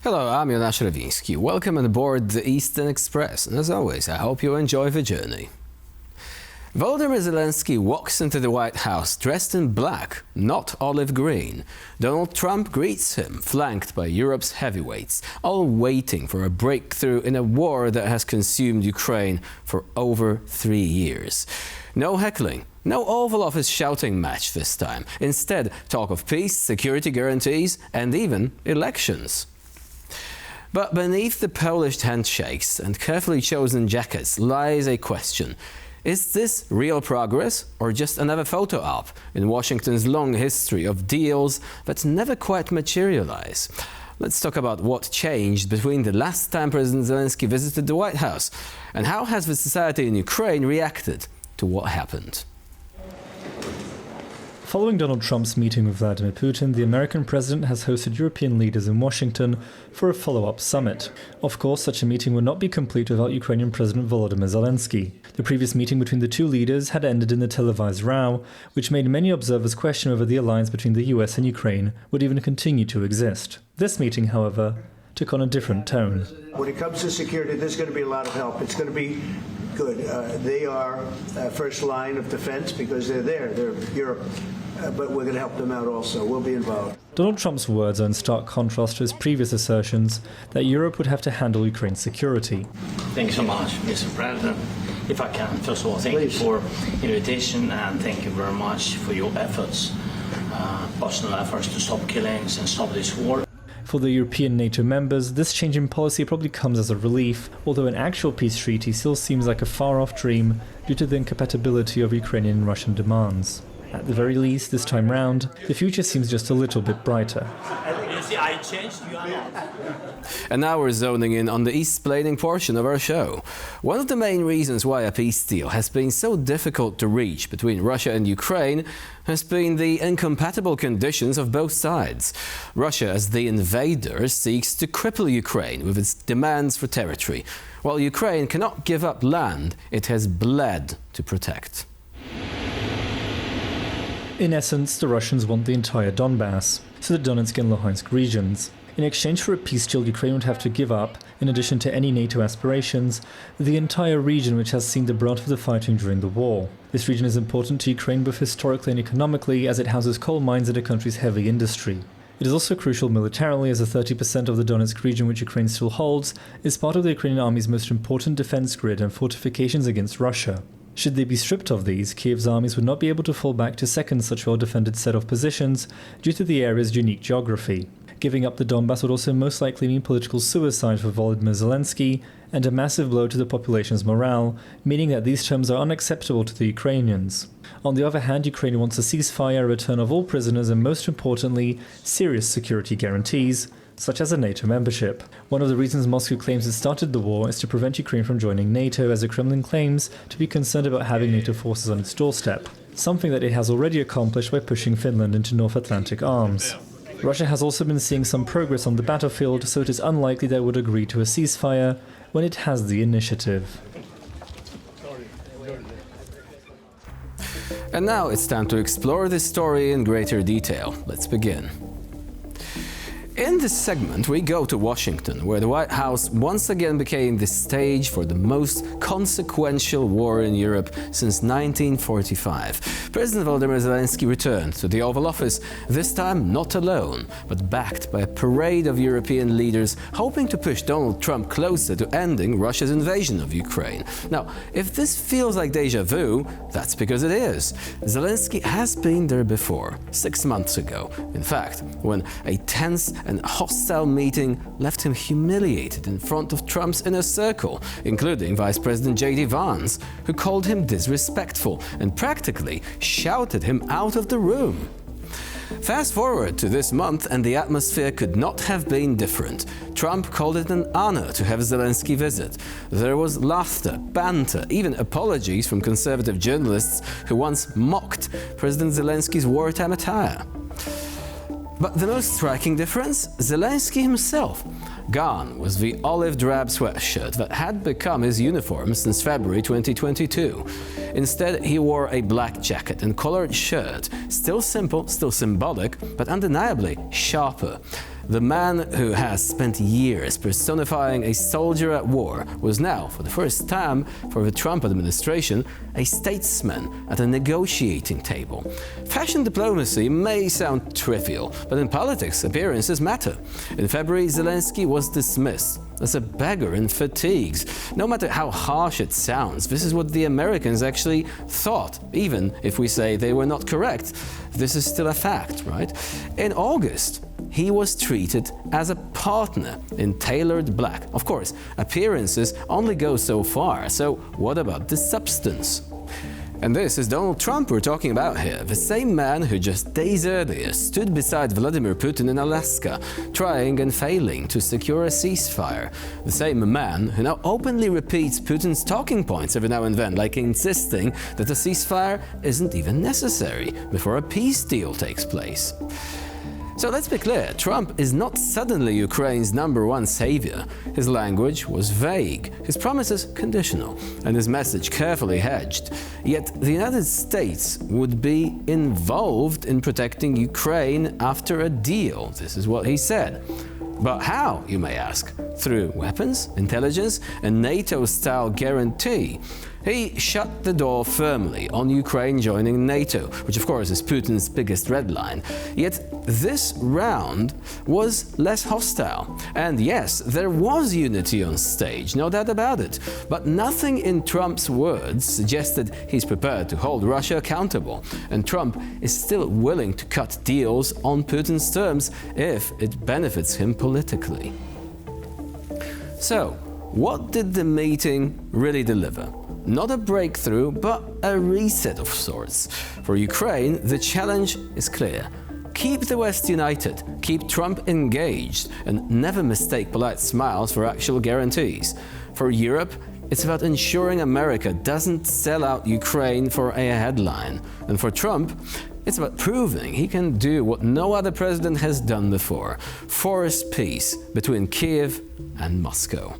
Hello, I'm Jonasz Rewiński. Welcome on board the Eastern Express, and as always, I hope you enjoy the journey. Volodymyr Zelenskyy walks into the White House dressed in black, not olive green. Donald Trump greets him, flanked by Europe's heavyweights, all waiting for a breakthrough in a war that has consumed Ukraine for over 3 years. No heckling, no Oval Office shouting match this time. Instead, talk of peace, security guarantees, and even elections. But beneath the polished handshakes and carefully chosen jackets lies a question. Is this real progress or just another photo op in Washington's long history of deals that never quite materialize? Let's talk about what changed between the last time President Zelenskyy visited the White House and how has the society in Ukraine reacted to what happened. Following Donald Trump's meeting with Vladimir Putin, the American president has hosted European leaders in Washington for a follow-up summit. Of course, such a meeting would not be complete without Ukrainian President Volodymyr Zelenskyy. The previous meeting between the two leaders had ended in a televised row, which made many observers question whether the alliance between the US and Ukraine would even continue to exist. This meeting, however, took on a different tone. When it comes to security, there's going to be a lot of help. It's going to be good. They are first line of defense because they're there. They're Europe. But we're going to help them out also. We'll be involved. Donald Trump's words are in stark contrast to his previous assertions that Europe would have to handle Ukraine's security. Thank you so much, Mr. President. If I can, first of all, thank you for invitation and thank you very much for your efforts, personal efforts to stop killings and stop this war. For the European NATO members, this change in policy probably comes as a relief, although an actual peace treaty still seems like a far-off dream due to the incompatibility of Ukrainian and Russian demands. At the very least, this time round, the future seems just a little bit brighter. And now we're zoning in on the East-splaining portion of our show. One of the main reasons why a peace deal has been so difficult to reach between Russia and Ukraine has been the incompatible conditions of both sides. Russia, as the invader, seeks to cripple Ukraine with its demands for territory, while Ukraine cannot give up land it has bled to protect. In essence, the Russians want the entire Donbass, so the Donetsk and Luhansk regions. In exchange for a peace deal, Ukraine would have to give up, in addition to any NATO aspirations, the entire region which has seen the brunt of the fighting during the war. This region is important to Ukraine both historically and economically, as it houses coal mines and the country's heavy industry. It is also crucial militarily, as the 30% of the Donetsk region which Ukraine still holds is part of the Ukrainian army's most important defense grid and fortifications against Russia. Should they be stripped of these, Kiev's armies would not be able to fall back to second such well-defended set of positions due to the area's unique geography. Giving up the Donbass would also most likely mean political suicide for Volodymyr Zelenskyy and a massive blow to the population's morale, meaning that these terms are unacceptable to the Ukrainians. On the other hand, Ukraine wants a ceasefire, a return of all prisoners, and most importantly, serious security guarantees, such as a NATO membership. One of the reasons Moscow claims it started the war is to prevent Ukraine from joining NATO, as the Kremlin claims to be concerned about having NATO forces on its doorstep, something that it has already accomplished by pushing Finland into North Atlantic arms. Russia has also been seeing some progress on the battlefield, so it is unlikely that it would agree to a ceasefire when it has the initiative. And now it's time to explore this story in greater detail. Let's begin. In this segment, we go to Washington, where the White House once again became the stage for the most consequential war in Europe since 1945. President Volodymyr Zelenskyy returned to the Oval Office, this time not alone, but backed by a parade of European leaders hoping to push Donald Trump closer to ending Russia's invasion of Ukraine. Now, if this feels like déjà vu, that's because it is. Zelenskyy has been there before, 6 months ago. In fact, when a tense and hostile meeting left him humiliated in front of Trump's inner circle, including Vice President J.D. Vance, who called him disrespectful and practically shouted him out of the room. Fast forward to this month and the atmosphere could not have been different. Trump called it an honor to have Zelenskyy visit. There was laughter, banter, even apologies from conservative journalists who once mocked President Zelensky's wartime attire. But the most striking difference? Zelenskyy himself. Gone was the olive drab sweatshirt that had become his uniform since February 2022. Instead, he wore a black jacket and collared shirt, still simple, still symbolic, but undeniably sharper. The man who has spent years personifying a soldier at war was now, for the first time for the Trump administration, a statesman at a negotiating table. Fashion diplomacy may sound trivial, but in politics, appearances matter. In February, Zelenskyy was dismissed as a beggar in fatigues. No matter how harsh it sounds, this is what the Americans actually thought, even if we say they were not correct. This is still a fact, right? In August, he was treated as a partner in tailored black. Of course, appearances only go so far, so what about the substance? And this is Donald Trump we're talking about here, the same man who just days earlier stood beside Vladimir Putin in Alaska, trying and failing to secure a ceasefire. The same man who now openly repeats Putin's talking points every now and then, like insisting that a ceasefire isn't even necessary before a peace deal takes place. So let's be clear, Trump is not suddenly Ukraine's #1 savior. His language was vague, his promises conditional, and his message carefully hedged. Yet the United States would be involved in protecting Ukraine after a deal. This is what he said. But how, you may ask? Through weapons, intelligence, a NATO-style guarantee. He shut the door firmly on Ukraine joining NATO, which of course is Putin's biggest red line. Yet this round was less hostile. And yes, there was unity on stage, no doubt about it. But nothing in Trump's words suggested he's prepared to hold Russia accountable. And Trump is still willing to cut deals on Putin's terms if it benefits him politically. So, what did the meeting really deliver? Not a breakthrough, but a reset of sorts. For Ukraine, the challenge is clear. Keep the West united, keep Trump engaged, and never mistake polite smiles for actual guarantees. For Europe, it's about ensuring America doesn't sell out Ukraine for a headline. And for Trump, it's about proving he can do what no other president has done before: force peace between Kiev and Moscow.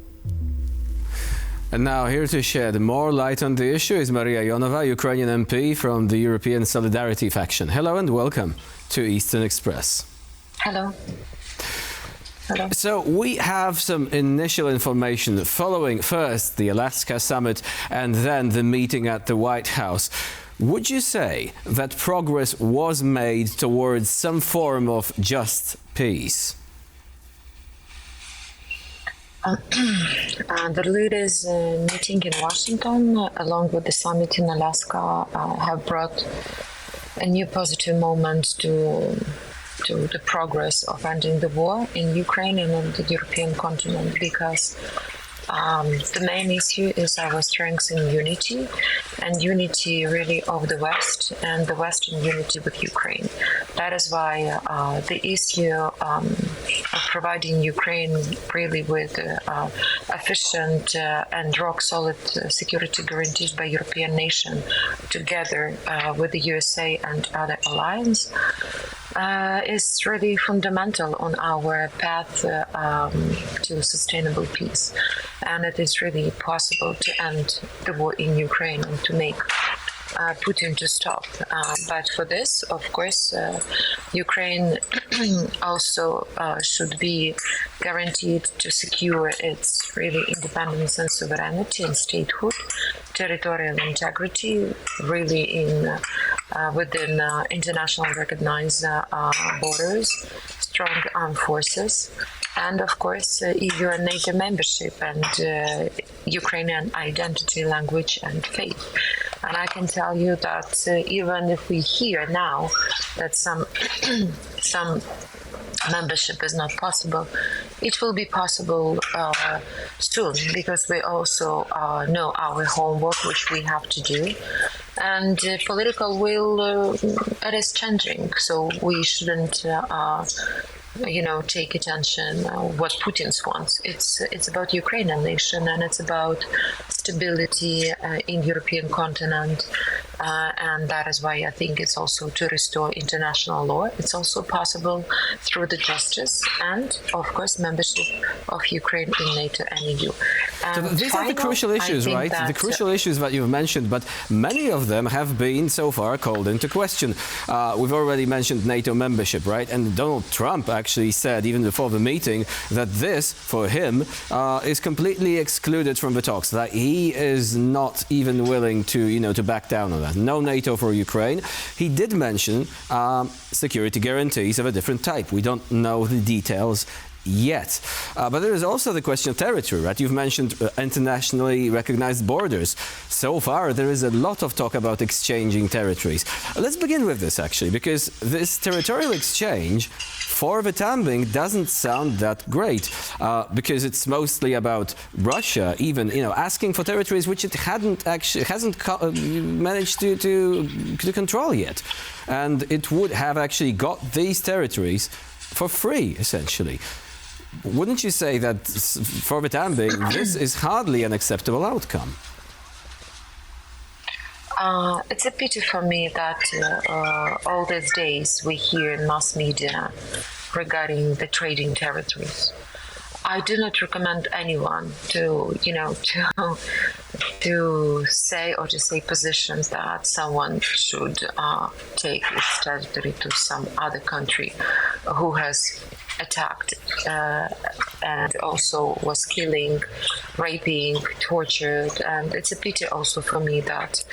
And now here to shed more light on the issue is Maria Ionova, Ukrainian MP from the European Solidarity faction. Hello and welcome to Eastern Express. Hello. Hello. So we have some initial information following first the Alaska summit and then the meeting at the White House. Would you say that progress was made towards some form of just peace? The leaders meeting in Washington, along with the summit in Alaska, have brought a new positive moment to the progress of ending the war in Ukraine and on the European continent, because the main issue is our strength in unity, and unity really of the West and the Western unity with Ukraine. That is why the issue of providing Ukraine really with efficient and rock-solid security guarantees by European nation, together with the USA and other allies, is really fundamental on our path to sustainable peace. And it is really possible to end the war in Ukraine and to make Putin to stop. But for this, of course, Ukraine also should be guaranteed to secure its really independence and sovereignty and statehood, territorial integrity, really in within international recognized borders, strong armed forces, and of course EU and NATO membership, and Ukrainian identity, language and faith. And I can tell you that even if we hear now that some membership is not possible, it will be possible soon, because we also know our homework, which we have to do. And political will, it is changing, so we shouldn't take attention what Putin wants. It's about Ukrainian nation, and it's about stability in European continent, And that is why I think it's also to restore international law. It's also possible through the justice and, of course, membership of Ukraine in NATO and EU. So these are the crucial issues, right? The crucial issues that you've mentioned, but many of them have been so far called into question. We've already mentioned NATO membership, right? And Donald Trump actually said, even before the meeting, that this, for him, is completely excluded from the talks, that he is not even willing to, to back down on that. No NATO for Ukraine. He did mention security guarantees of a different type. We don't know the details yet. But there is also the question of territory, right? You've mentioned internationally recognized borders. So far, there is a lot of talk about exchanging territories. Let's begin with this, actually, because this territorial exchange, for the time being, doesn't sound that great, because it's mostly about Russia, even, asking for territories which it hasn't managed to control yet. And it would have actually got these territories for free, essentially. Wouldn't you say that, for the time being, this is hardly an acceptable outcome? It's a pity for me that all these days we hear in mass media regarding the trading territories. I do not recommend anyone to say or to say positions that someone should take its territory to some other country who has attacked and also was killing, raping, tortured. And it's a pity also for me that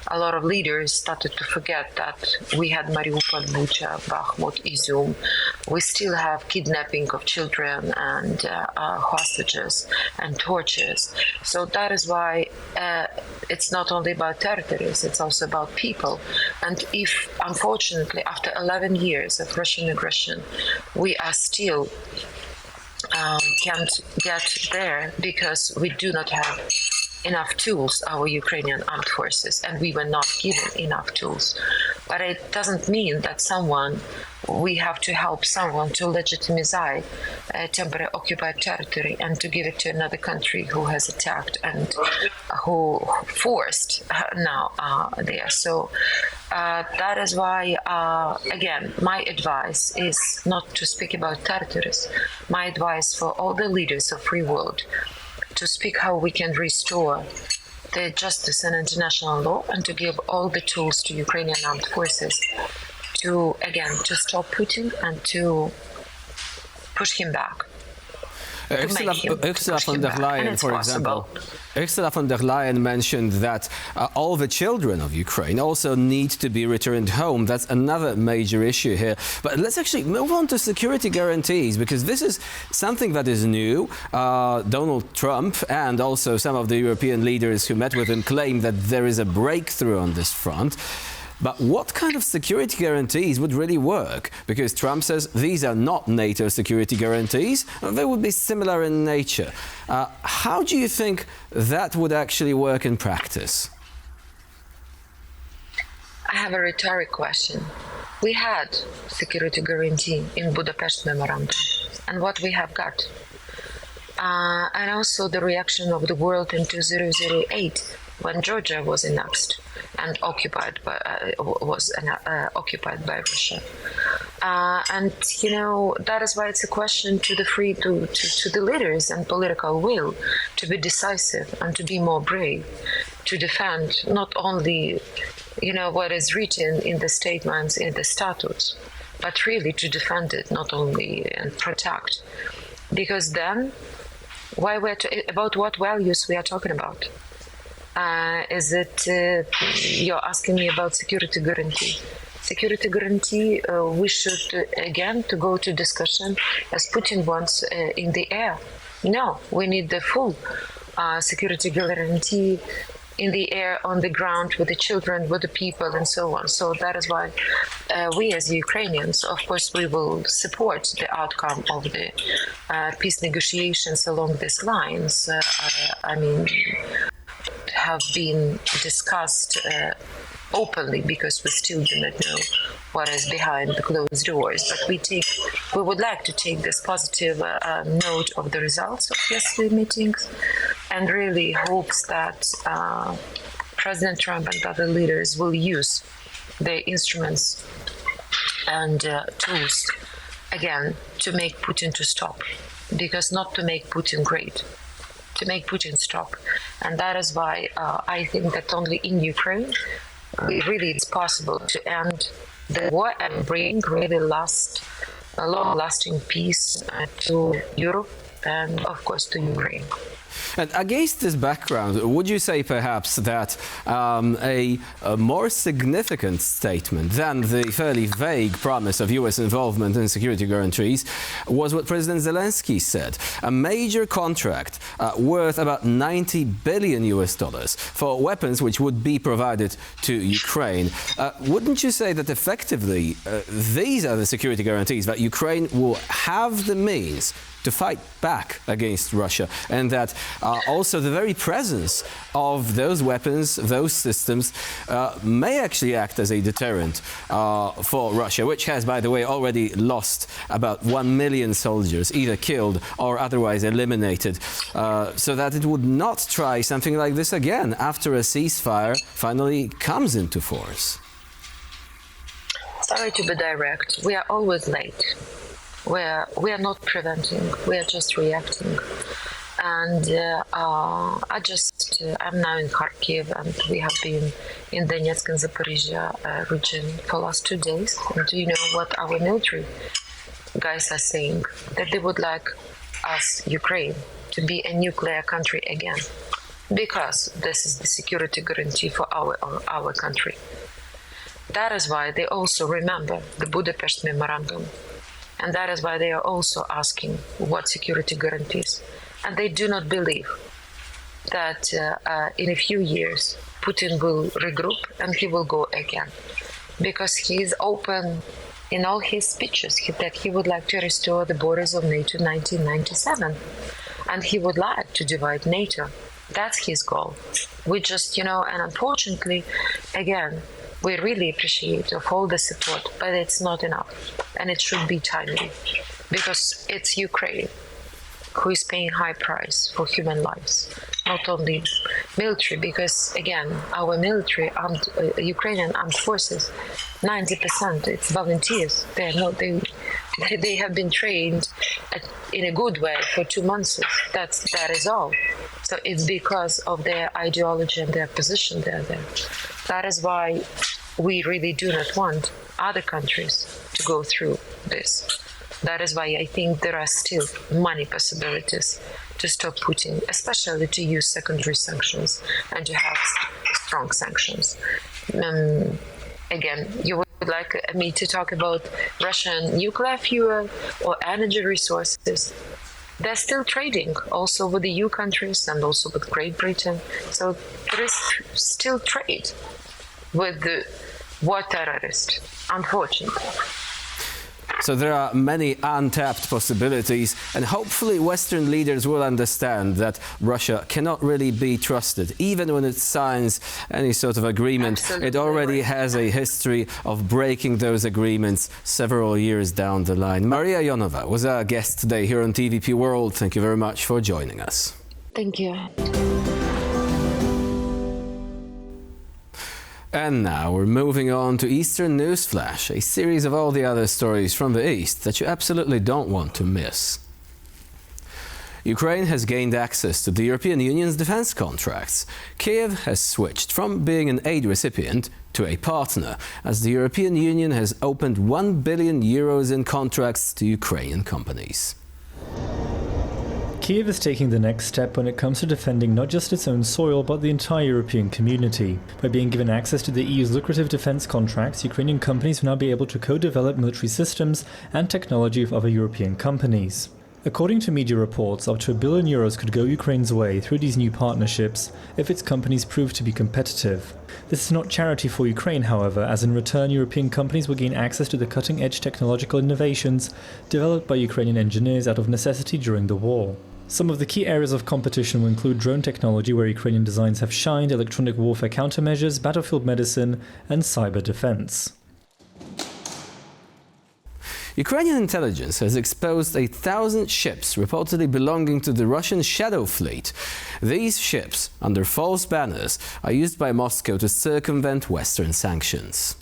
a lot of leaders started to forget that we had Mariupol, Bucha, Bakhmut, Izum. We still have kidnapping of children and hostages and tortures. So that is why it's not only about territories, it's also about people. And if, unfortunately, after 11 years of Russian aggression, we are still can't get there because we do not have enough tools, our Ukrainian armed forces, and we were not given enough tools. But it doesn't mean that we have to help someone to legitimize a temporary occupied territory and to give it to another country who has attacked and who forced now there. So that is why, again, my advice is not to speak about territories. My advice for all the leaders of free world to speak how we can restore the justice and international law and to give all the tools to Ukrainian armed forces to stop Putin and to push him back. Ursula von der Leyen, for example, Ursula von der Leyen mentioned that all the children of Ukraine also need to be returned home. That's another major issue here. But let's actually move on to security guarantees, because this is something that is new. Donald Trump and also some of the European leaders who met with him claim that there is a breakthrough on this front. But what kind of security guarantees would really work? Because Trump says these are not NATO security guarantees. They would be similar in nature. How do you think that would actually work in practice? I have a rhetoric question. We had security guarantee in Budapest Memorandum, and what we have got. And also the reaction of the world in 2008 when Georgia was annexed and occupied by Russia. And that is why it's a question to the leaders and political will to be decisive and to be more brave, to defend not only what is written in the statements, in the statutes, but really to defend it, not only and protect. Because then, about what values we are talking about? Is it you're asking me about security guarantee? Security guarantee, we should again to go to discussion as Putin wants in the air. No, we need the full security guarantee in the air, on the ground, with the children, with the people, and so on. So that is why we as Ukrainians, of course, we will support the outcome of the peace negotiations along these lines. Have been discussed openly, because we still do not know what is behind the closed doors. But we would like to take this positive note of the results of yesterday's meetings, and really hopes that President Trump and other leaders will use their instruments and tools again to make Putin to stop, because not to make Putin great, to make Putin stop. And that is why I think that only in Ukraine really it's possible to end the war and bring really a long-lasting peace to Europe and of course to Ukraine. And against this background, would you say perhaps that a more significant statement than the fairly vague promise of US involvement in security guarantees was what President Zelenskyy said? A major contract worth about $90 billion for weapons which would be provided to Ukraine. Wouldn't you say that effectively these are the security guarantees that Ukraine will have the means to fight back against Russia, and that also the very presence of those weapons, those systems, may actually act as a deterrent for Russia, which has, by the way, already lost about 1 million soldiers, either killed or otherwise eliminated, so that it would not try something like this again after a ceasefire finally comes into force? Sorry to be direct, we are always late. We are not preventing, we are just reacting. And I'm now in Kharkiv, and we have been in Donetsk and Zaporizhia region for the last 2 days. And do you know what our military guys are saying? That they would like us, Ukraine, to be a nuclear country again, because this is the security guarantee for our country. That is why they also remember the Budapest Memorandum. And that is why they are also asking what security guarantees. And they do not believe that in a few years, Putin will regroup and he will go again. Because he is open in all his speeches that he would like to restore the borders of NATO 1997. And he would like to divide NATO. That's his goal. We just, and unfortunately, again, we really appreciate of all the support, but it's not enough. And it should be timely, because it's Ukraine who is paying high price for human lives, not only military, because again, our military, Ukrainian armed forces, 90% it's volunteers. They have been trained in a good way for 2 months. That is all. So it's because of their ideology and their position they're there. That is why we really do not want other countries to go through this. That is why I think there are still many possibilities to stop Putin, especially to use secondary sanctions and to have strong sanctions. Again, you would like me to talk about Russian nuclear fuel or energy resources. They're still trading also with the EU countries and also with Great Britain. So there is still trade with the war terrorists, unfortunately. So there are many untapped possibilities, and hopefully Western leaders will understand that Russia cannot really be trusted. Even when it signs any sort of agreement, Absolutely. It already has a history of breaking those agreements several years down the line. Maria Ionova was our guest today here on TVP World. Thank you very much for joining us. Thank you. And now we're moving on to Eastern Newsflash, a series of all the other stories from the East that you absolutely don't want to miss. Ukraine has gained access to the European Union's defense contracts. Kiev has switched from being an aid recipient to a partner, as the European Union has opened €1 billion in contracts to Ukrainian companies. Kiev is taking the next step when it comes to defending not just its own soil but the entire European community. By being given access to the EU's lucrative defense contracts, Ukrainian companies will now be able to co-develop military systems and technology with other European companies. According to media reports, up to €1 billion could go Ukraine's way through these new partnerships if its companies prove to be competitive. This is not charity for Ukraine, however, as in return European companies will gain access to the cutting-edge technological innovations developed by Ukrainian engineers out of necessity during the war. Some of the key areas of competition will include drone technology, where Ukrainian designs have shined, electronic warfare countermeasures, battlefield medicine, and cyber defense. Ukrainian intelligence has exposed 1,000 ships reportedly belonging to the Russian Shadow Fleet. These ships, under false banners, are used by Moscow to circumvent Western sanctions.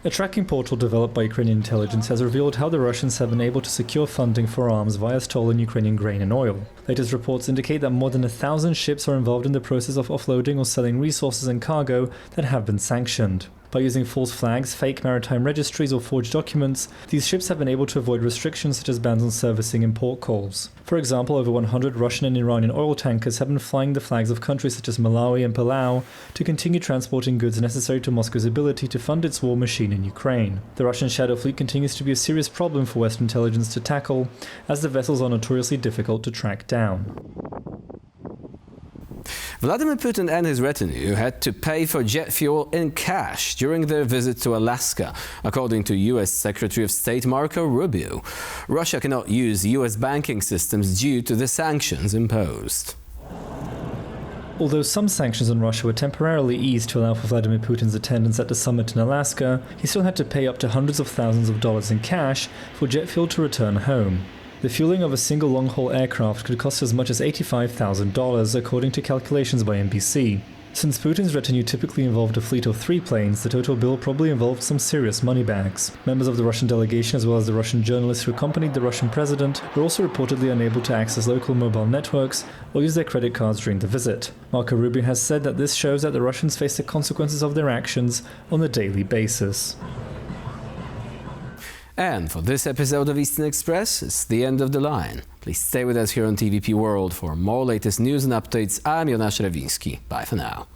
A tracking portal developed by Ukrainian intelligence has revealed how the Russians have been able to secure funding for arms via stolen Ukrainian grain and oil. Latest reports indicate that more than 1,000 ships are involved in the process of offloading or selling resources and cargo that have been sanctioned. By using false flags, fake maritime registries or forged documents, these ships have been able to avoid restrictions such as bans on servicing and port calls. For example, over 100 Russian and Iranian oil tankers have been flying the flags of countries such as Malawi and Palau to continue transporting goods necessary to Moscow's ability to fund its war machine in Ukraine. The Russian Shadow Fleet continues to be a serious problem for Western intelligence to tackle, as the vessels are notoriously difficult to track down. Vladimir Putin and his retinue had to pay for jet fuel in cash during their visit to Alaska, according to U.S. Secretary of State Marco Rubio. Russia cannot use U.S. banking systems due to the sanctions imposed. Although some sanctions on Russia were temporarily eased to allow for Vladimir Putin's attendance at the summit in Alaska, he still had to pay up to hundreds of thousands of dollars in cash for jet fuel to return home. The fueling of a single long-haul aircraft could cost as much as $85,000, according to calculations by NBC. Since Putin's retinue typically involved a fleet of 3 planes, the total bill probably involved some serious money bags. Members of the Russian delegation, as well as the Russian journalists who accompanied the Russian president, were also reportedly unable to access local mobile networks or use their credit cards during the visit. Marco Rubio has said that this shows that the Russians face the consequences of their actions on a daily basis. And for this episode of Eastern Express, it's the end of the line. Please stay with us here on TVP World for more latest news and updates. I'm Jonasz Rewiński. Bye for now.